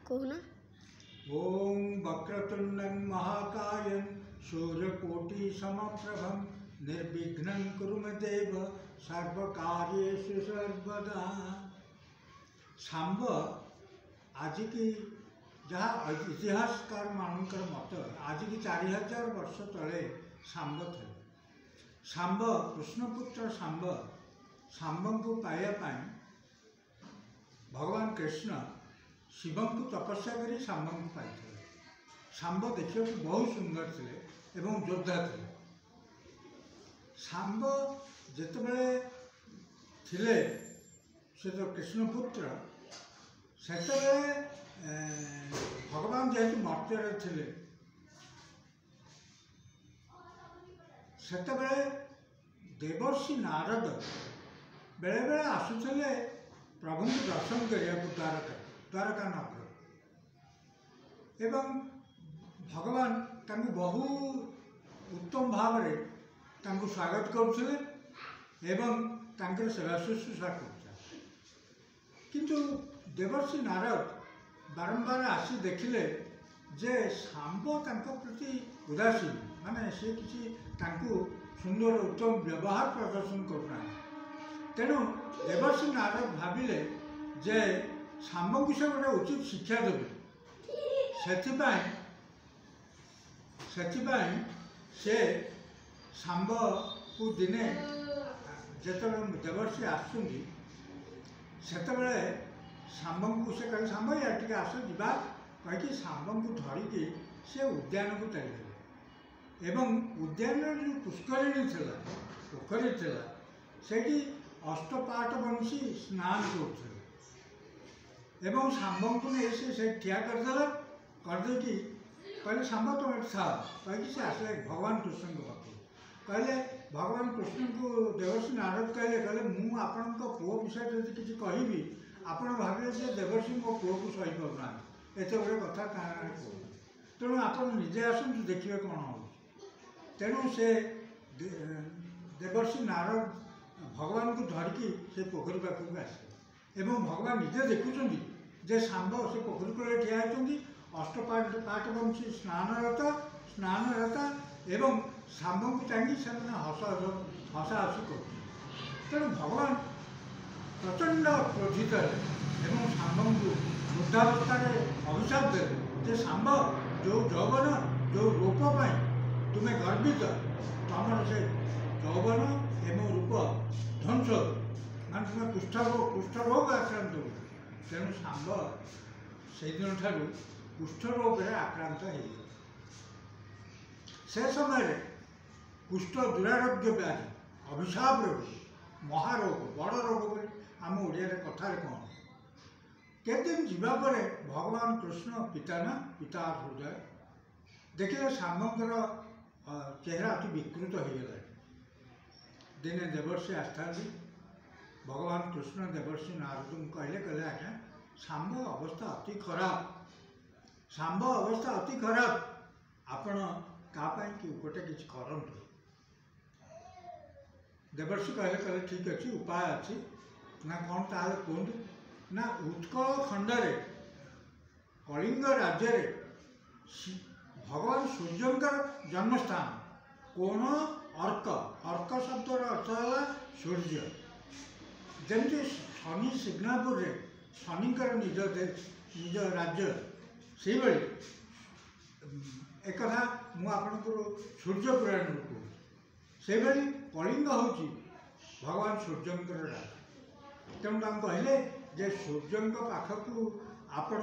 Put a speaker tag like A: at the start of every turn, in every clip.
A: कहूना
B: ओम वक्रतुंडं महाकायं सूर्यकोटि समप्रभं निर्विघ्नं कुरु मे देव सर्वकार्येषु सर्वदा। सांब आज की जहाँ इतिहासकार मानकर मत आज की 4000 वर्ष तले सांब थे। सांब कृष्णपुत्र सांब को पाइबा भगवान कृष्ण शिव को तपस्या कर सांब को पाई। सांब देखा बहुत सुंदर थे एवं योद्धा थे। सांब जितेबले थिले से तो कृष्णपुत्र से भगवान जेहेतु मर्त्य थे से देवर्षि नारद बेले बेले आसुले प्रभु को दर्शन करने द्वारका नगर एवं भगवान तांको बहु उत्तम भाव में स्वागत करुले एवं तांकर सेवा शुश्रूषा कर। किंतु देवर्षि नारद बारंबार आसी देखिले जे सांब तांको प्रति उदासीन माने से किसी तांको सुंदर उत्तम व्यवहार प्रदर्शन करना। तेणु देवर्षि नारद भाविले जे सांब को से गोटे उचित शिक्षा देवे से सांब को दिने जिते देवर्षि आसुँगी सेतबले सांब को से कहे सांब यार टे आस जा कहीकि सांब को धरिकी से उद्यान को चलते एवं उद्यान जो पुष्करिणी थी पोखरी थी से अष्टपाट बंशी स्नान कर एवं सांब को नहीं से ठिया करदे कहले सांब तुम ये था कहीकि से आसले भगवान कृष्ण को पाख कहले भगवान कृष्ण को देवर्षि नारद कहले मु आपण पुओ विषय जब किसी कहबी आपण भावे जे देवर्षि मो पुओ को सही पाना एत बड़े कथा कह तेणु आप निजे आसतु देखिए कौन हो। तेणु से देवर्षि नारद भगवान को धरिकी से पोखरी पाखक आसे एवं भगवान निजे देखुं जे सांब से पोखरी कूल ठिया होती अष्टपाट वंशी स्नानरता एवं सांब को चाहिए हसाहसी कर। तेणु भगवान प्रचंड क्रोधित एवं सांब को वृद्धावस्था अभिशाप देते जे सांब जो यौवन जो रूप तुम्हें गर्वित तुम से यौवन एवं रूप ध्वंस मान तुम्हें कुष्ठरोग आक्रांत हो। तेणु सांब से दिन ठार कुष्ठरोग आक्रांत हो से समय कुष्ठ दुरारोग्य व्याधि अभिशाप रोग महारोग बड़ रोग बोली आम ओडिया कथा कौन केदिन जावापर भगवान कृष्ण पिता हृदय देखिले सांबर चेहरा अति विकृत हो गला। दिने देवर्षि आस्था भगवान कृष्ण देवर्षि नारद को कहले आज्ञा सांब अवस्था अति खराब आपण कापाई कि गोटे किसी करंतु। देवर्षि कहले ठीक अच्छे उपाय अच्छी ना कौन ताल कहतु ना उत्कल खंडरे कलिंग राज्य भगवान सूर्यंकर जन्मस्थान कौन अर्क शब्दर अर्थ है सूर्य जमी शनि सिग्नापुर शनिकर निज राज्य से एक मुझे सूर्य पुराण कहूँ से कलिंग हूँ भगवान सूर्यंकर राज। तेणु कहले जे सूर्य पाखक आपण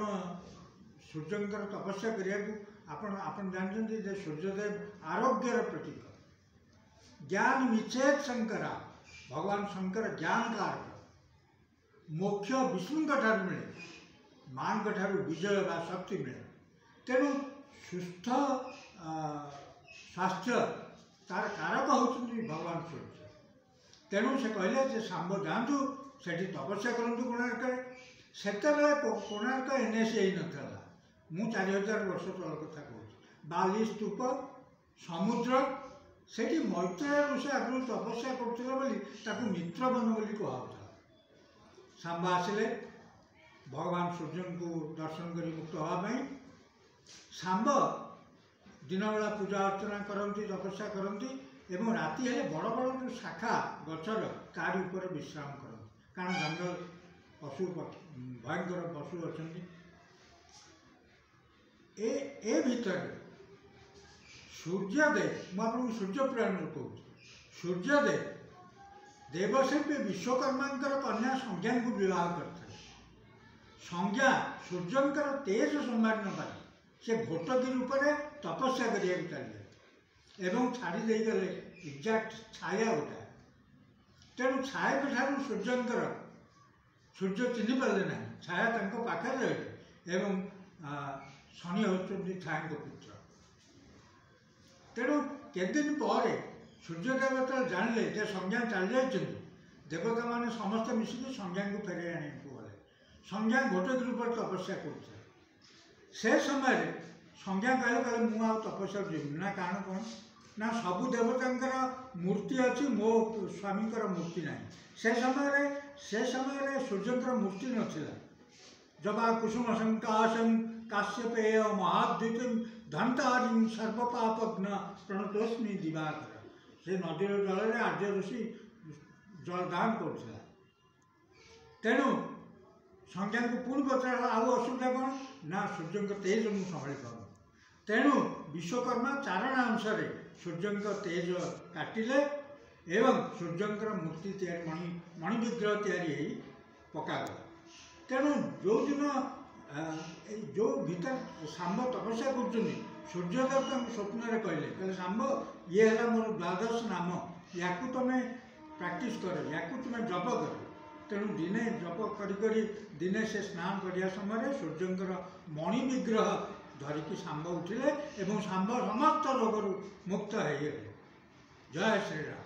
B: सूर्यंकर तपस्या करने जानते जे सूर्यदेव आरोग्यर प्रतीक ज्ञान विच्छेद शंकरा भगवान शंकर ज्ञान कारक मोक्ष विष्णु ठार मिले मां ठार विजय व शक्ति मिले। तेणु सुस्थ स्वास्थ्य तार कारक होती भगवान सूर्य। तेणु से कहले जे सांब जातु से तपस्या करूँ कोणार्क से कोणार्क एनएसए नाला मु 4000 वर्ष तल कथा कहूँ बाली स्तूप समुद्र से मैत्रेय ऋषि आगु तपस्या करुला मित्रवन बोली कहता। सांब आसिले भगवान सूर्य को दर्शन कर मुक्त हाँपाई सांब दिन बेला पूजा अर्चना करती तपस्या करती एवं राति हेले बड़ बड़ जो शाखा गचर तार ऊपर विश्राम करती कारण जंगल पशु भयंकर पशु अच्छा ए भितर सूर्यदेव मुझे सूर्य पुराण कहूँ सूर्यदेव देवशिल्पी विश्वकर्मा कन्या संज्ञा को विवाह करते संज्ञा सूर्यंकर तेज संभाल न पाए से घोटगिरी उपर तपस्या करिया चलिए एवं छाड़ी गले एक्जाक्ट छाया उठा तेणु छाया ठार सूर्यंकर सूर्य चिन्ह पारे ना छाया पाखे रहे एवं शनि होती छाया पुत्र तेणु केदिन पर सूर्यदेव जो जानले जे संज्ञा चल जाइए देवता मैंने समस्त मिसिक संज्ञा को फेरे आने गले संज्ञा घोटगिरी पर तपस्या कर से समय संज्ञा कहले कहले मुझे तपस्या जीवि ना कारण कौन ना सबू देवता मूर्ति अच्छी मो स्वामी मूर्ति ना से समय सूर्यंकर मूर्ति नाला जबा कुसुम संकाशम काश्यपेय महाद्युति धंतारी सर्वपापघ्न प्रणतोस्मी दिवाकर से नदी जल आर्य ऋषि जलदान करुला तेणु संज्ञा को पुणी पचार आउ असुविधा कौन ना सूर्य तेज मुझे संभाली पार तेणु विश्वकर्मा चारण अनुसार सूर्य तेज काटिले एवं सूर्यंकर मूर्ति तैयारी मणि विग्रह तैयारी पकागला तेणु जो दिन जो भीतर सांब तपस्या कर सूर्यदेव स्वप्न कहले सांब ये है मोर द्वादश नाम या तुम प्राक्ट कर या तुम जप कर तेणु दिने जप करी दिने से स्नान करने समय सूर्यंकर मणि विग्रह धरिकी सांब उठिले एवं सांब समस्त रोग मुक्त हो गए। जय श्री राम।